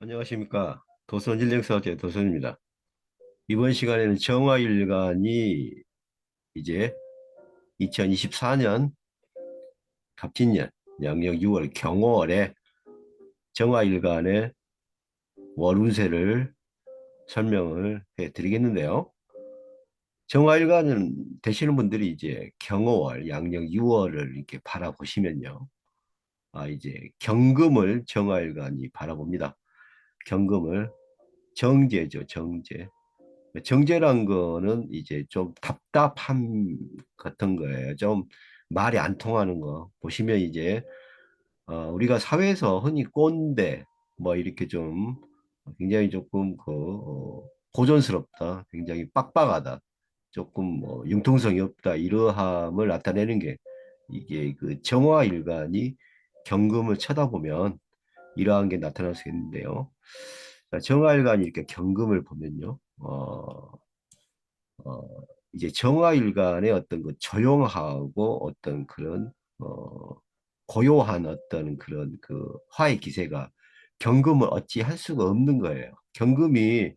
안녕하십니까. 도선진행사제 도선입니다. 이번 시간에는 정화일간이 이제 2024년 갑진년 양력 6월 경호월에 정화일간의 월운세를 설명을 해 드리겠는데요. 정화일간은 되시는 분들이 이제 경호월 양력 6월을 이렇게 바라보시면요. 이제 경금을 정화일간이 바라봅니다. 경금을 정제죠, 정제. 정제란 거는 이제 좀 답답함 같은 거예요. 좀 말이 안 통하는 거. 보시면 이제 우리가 사회에서 흔히 꼰대 뭐 이렇게 좀 굉장히 조금 고전스럽다, 굉장히 빡빡하다, 조금 뭐 융통성이 없다 이러함을 나타내는 게 이게 그 정화일간이 경금을 쳐다보면 이러한 게 나타날 수 있는데요. 자, 정화일간이 이렇게 경금을 보면요. 어, 이제 정화일간의 어떤 그 조용하고 어떤 그런 고요한 어떤 그런 그 화의 기세가 경금을 어찌할 수가 없는 거예요. 경금이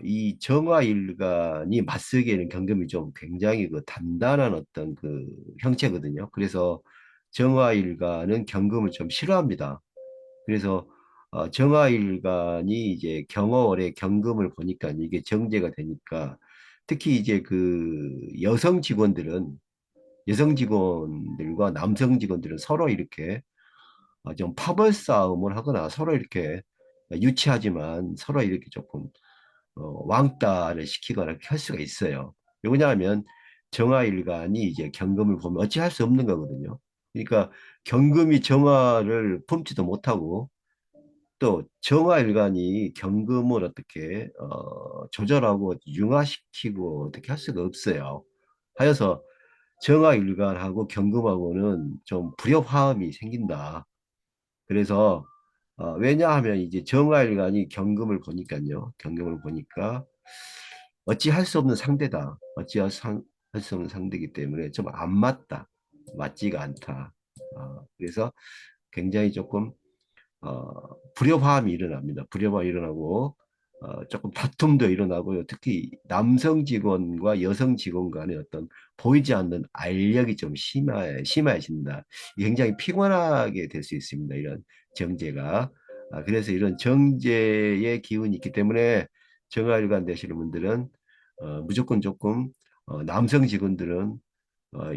이 정화일간이 맞서기에는 경금이 좀 굉장히 그 단단한 어떤 그 형체거든요. 그래서 정화일간은 경금을 좀 싫어합니다. 그래서 정화일간이 이제 경월에 경금을 보니까 이게 정제가 되니까 특히 이제 그 여성 직원들과 남성 직원들은 서로 이렇게 좀 파벌 싸움을 하거나 서로 이렇게 유치하지만 서로 이렇게 조금 왕따를 시키거나 이렇게 할 수가 있어요. 왜냐하면 정화일간이 이제 경금을 보면 어찌할 수 없는 거거든요. 그러니까 경금이 정화를 품지도 못하고 또 정화일간이 경금을 어떻게 조절하고 융화시키고 어떻게 할 수가 없어요. 하여서 정화일간하고 경금하고는 좀 불협화음이 생긴다. 그래서 왜냐하면 이제 정화일간이 경금을 보니까요. 경금을 보니까 어찌할 수 없는 상대다. 할 수 없는 상대이기 때문에 좀 안 맞다. 맞지가 않다. 그래서 굉장히 조금 불협화음이 일어납니다. 불협화음이 일어나고 조금 다툼도 일어나고요. 특히 남성 직원과 여성 직원 간의 어떤 보이지 않는 알력이 좀 심해진다. 굉장히 피곤하게 될 수 있습니다. 이런 정제가. 그래서 이런 정제의 기운이 있기 때문에 정화일관 되시는 분들은 무조건 조금 남성 직원들은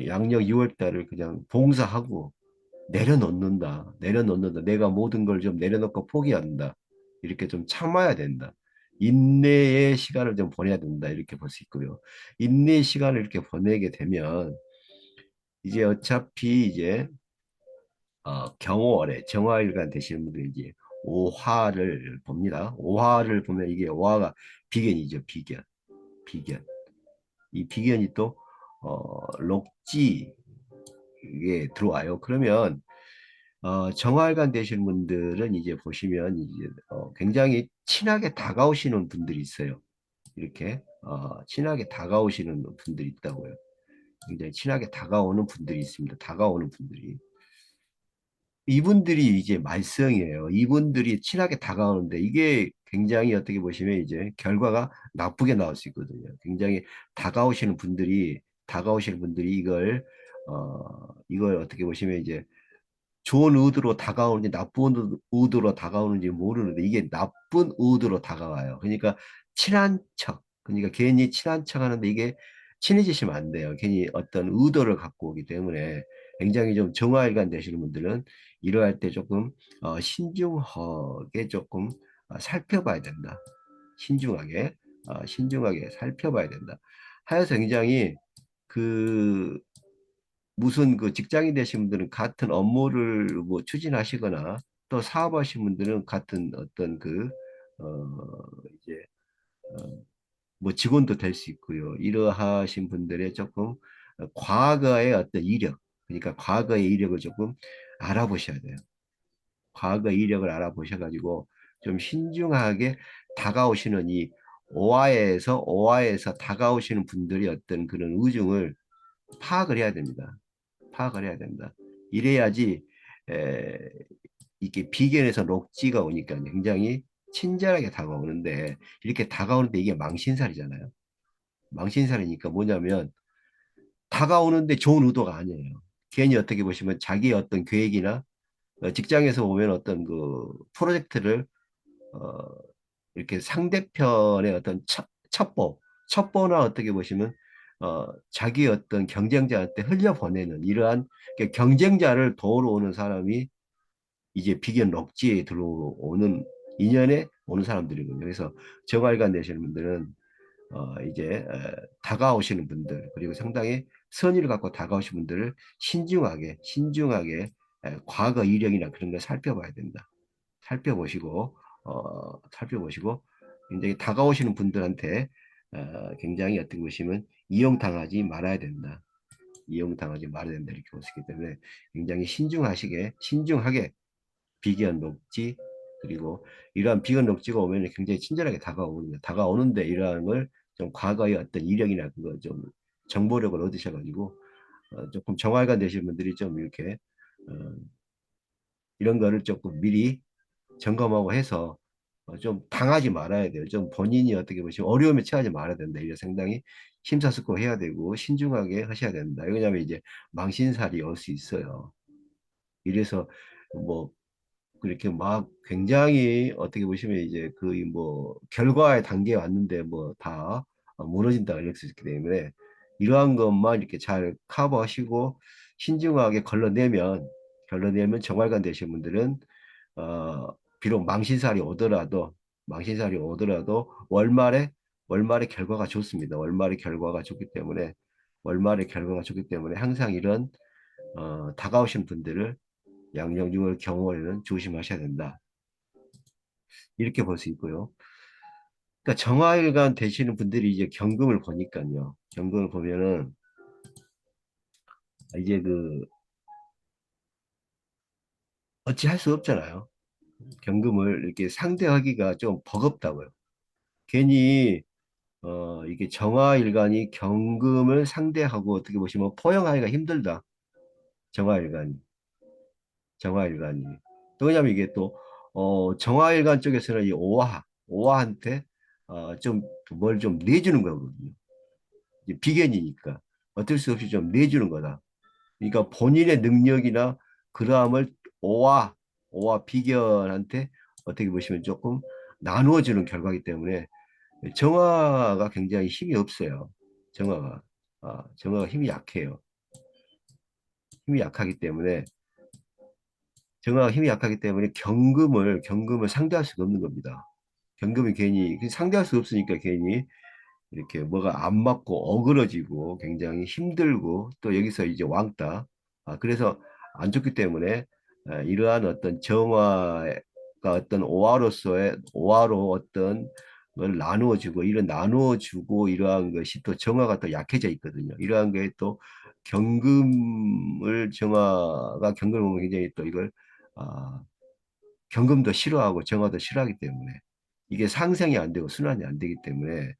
양력 6월 달을 그냥 봉사하고 내려놓는다. 내가 모든 걸 좀 내려놓고 포기한다. 이렇게 좀 참아야 된다. 인내의 시간을 좀 보내야 된다. 이렇게 볼 수 있고요. 인내의 시간을 이렇게 보내게 되면 이제 어차피 이제 경호월에 정화일간 되시는 분들이 이제 오화를 봅니다. 오화를 보면 이게 오화가 비견이죠. 비견. 비견. 이 비견이 또 록지에 들어와요. 그러면 정활관 되시는 분들은 이제 보시면 이제 굉장히 친하게 다가오시는 분들이 있어요. 이렇게 친하게 다가오시는 분들이 있다고요. 굉장히 친하게 다가오는 분들이 있습니다. 다가오는 분들이. 이분들이 이제 말썽이에요. 이분들이 친하게 다가오는데 이게 굉장히 어떻게 보시면 이제 결과가 나쁘게 나올 수 있거든요. 굉장히 다가오시는 분들이 이걸 어떻게 보시면 이제 좋은 의도로 다가오는지 나쁜 의도로 다가오는지 모르는데 이게 나쁜 의도로 다가와요. 그러니까 친한 척, 그러니까 괜히 친한 척 하는데 이게 친해지시면 안 돼요. 괜히 어떤 의도를 갖고 오기 때문에 굉장히 좀 정화일관 되시는 분들은 이러할 때 조금 신중하게 조금 살펴봐야 된다. 신중하게 살펴봐야 된다. 하여서 굉장히 그 무슨 그 직장인 되신 분들은 같은 업무를 뭐 추진하시거나 또 사업하신 분들은 같은 어떤 이제 뭐 직원도 될 수 있고요. 이러하신 분들의 조금 과거의 어떤 이력, 그러니까 과거의 이력을 조금 알아보셔야 돼요. 과거 이력을 알아보셔가지고 좀 신중하게 다가오시는 이 오화에서 다가오시는 분들이 어떤 그런 의중을 파악을 해야 됩니다. 파악을 해야 된다. 이래야지 에, 이게 비견에서 녹지가 오니까 굉장히 친절하게 다가오는데 이렇게 다가오는데 이게 망신살이잖아요. 망신살이니까 뭐냐면 다가오는데 좋은 의도가 아니에요. 괜히 어떻게 보시면 자기의 어떤 계획이나 직장에서 보면 어떤 그 프로젝트를 어, 이렇게 상대편의 어떤 첩보나 어떻게 보시면 자기 어떤 경쟁자한테 흘려보내는 이러한 경쟁자를 도우러 오는 사람이 이제 비견 럭지에 들어오는 인연에 오는 사람들이거든요. 그래서 정활관 되시는 분들은 이제 다가오시는 분들 그리고 상당히 선의를 갖고 다가오시는 분들을 신중하게 과거 이력이나 그런 걸 살펴봐야 된다. 살펴보시고 굉장히 다가오시는 분들한테 굉장히 어떻게 보시면 이용당하지 말아야 된다. 이용당하지 말아야 된다 이렇게 보시기 때문에 굉장히 신중하게 비견 녹지 그리고 이러한 비견 녹지가 오면 굉장히 친절하게 다가오는데 이러한 걸 좀 과거의 어떤 이력이나 그거 좀 정보력을 얻으셔가지고 조금 정활관 되신 분들이 좀 이렇게 어, 이런 거를 조금 미리 점검하고 해서 좀 당하지 말아야 돼요. 좀 본인이 어떻게 보시면 어려움에 처하지 말아야 된다. 이래 상당히 심사숙고해야 되고 신중하게 하셔야 된다. 왜냐하면 이제 망신살이 올 수 있어요. 이래서 뭐 그렇게 막 굉장히 어떻게 보시면 이제 그 뭐 결과의 단계에 왔는데 뭐 다 무너진다 이럴 수 있기 때문에 이러한 것만 이렇게 잘 커버하시고 신중하게 걸러내면 정활관 되신 분들은 비록 망신살이 오더라도 월말에 결과가 좋습니다. 월말의 결과가 좋기 때문에 항상 이런 다가오신 분들을 양력 6월 경월에는 조심하셔야 된다. 이렇게 볼 수 있고요. 그러니까 정화일관 되시는 분들이 이제 경금을 보니까요. 경금을 보면은 이제 그 어찌 할 수 없잖아요. 경금을 이렇게 상대하기가 좀 버겁다고요. 괜히 이게 정화일관이 경금을 상대하고 어떻게 보시면 포용하기가 힘들다. 정화일관이. 정화일관이. 왜냐면 이게 또 정화일관 쪽에서는 이 오화한테 좀 뭘 좀 내주는 거거든요. 이제 비견이니까 어쩔 수 없이 좀 내주는 거다. 그러니까 본인의 능력이나 그러함을 오와 오와 비견한테 어떻게 보시면 조금 나누어 주는 결과이기 때문에 정화가 굉장히 힘이 없어요. 정화가 정화가 힘이 약해요. 힘이 약하기 때문에 정화가 힘이 약하기 때문에 경금을 상대할 수가 없는 겁니다. 경금이 괜히 상대할 수 없으니까 괜히 이렇게 뭐가 안 맞고 어그러지고 굉장히 힘들고 또 여기서 이제 왕따. 그래서 안 좋기 때문에 이러한 어떤 정화가 어떤 오화로 어떤 걸 나누어주고 이런 나누어주고 이러한 것이 또 정화가 또 약해져 있거든요. 이러한 게 또 경금을 보면 굉장히 또 이걸 아, 경금도 싫어하고 정화도 싫어하기 때문에 이게 상생이 안 되고 순환이 안 되기 때문에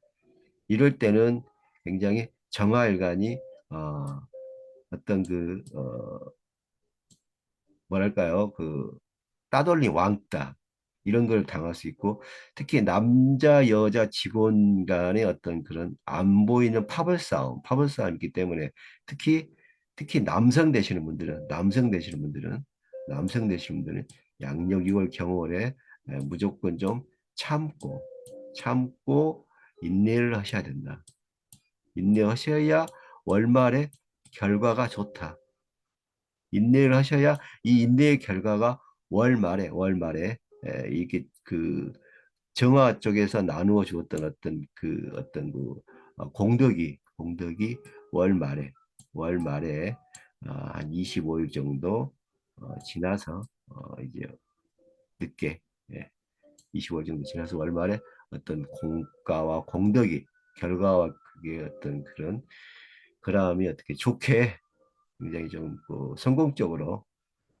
이럴 때는 굉장히 정화일관이 어떤 뭐랄까요 따돌림 왕따 이런 걸 당할 수 있고 특히 남자 여자 직원 간의 어떤 그런 안 보이는 파벌싸움이기 때문에 특히 특히 남성 되시는 분들은 양력 6월 경월에 무조건 좀 참고 참고 인내를 하셔야 된다. 인내하셔야 월말에 결과가 좋다. 인내를 하셔야 이 인내의 결과가 월말에 이게 그 정화 쪽에서 나누어 주었던 어떤 공덕이 월말에 한 25일 정도 지나서 이제 늦게 예, 25일 정도 지나서 월말에 어떤 공과와 공덕이 결과와 그게 어떤 그런 그람이 어떻게 좋게 굉장히 좀그 성공적으로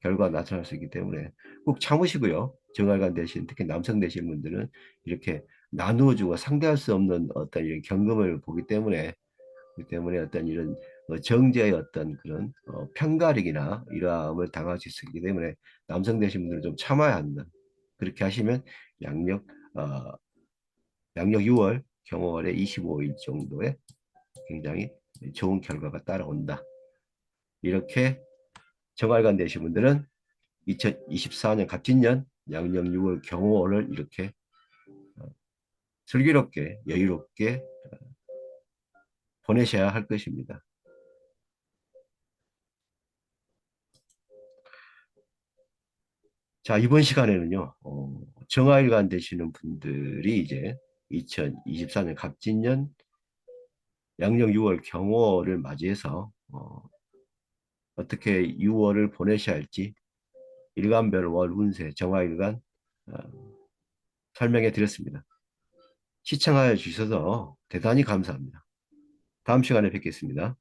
결과 나타날 수 있기 때문에 꼭 참으시고요. 정활관 대신 특히 남성 되신 분들은 이렇게 나누어주고 상대할 수 없는 어떤 이런 경험을 보기 때문에 어떤 이런 정제의 어떤 그런 편가르기나 이러함을 당할 수 있기 때문에 남성 되신 분들은 좀 참아야 한다. 그렇게 하시면 양력 어, 양력 6월 경월에 25일 정도에 굉장히 좋은 결과가 따라온다. 이렇게 정활관 되신 분들은 2024년 갑진년 양력 6월 경호월을 이렇게 어, 슬기롭게 여유롭게 보내셔야 할 것입니다. 자, 이번 시간에는요, 정화일관 되시는 분들이 이제 2024년 갑진년 양력 6월 경호를 맞이해서 어떻게 6월을 보내셔야 할지 일간별 월 운세 정화일관 어, 설명해 드렸습니다. 시청하여 주셔서 대단히 감사합니다. 다음 시간에 뵙겠습니다.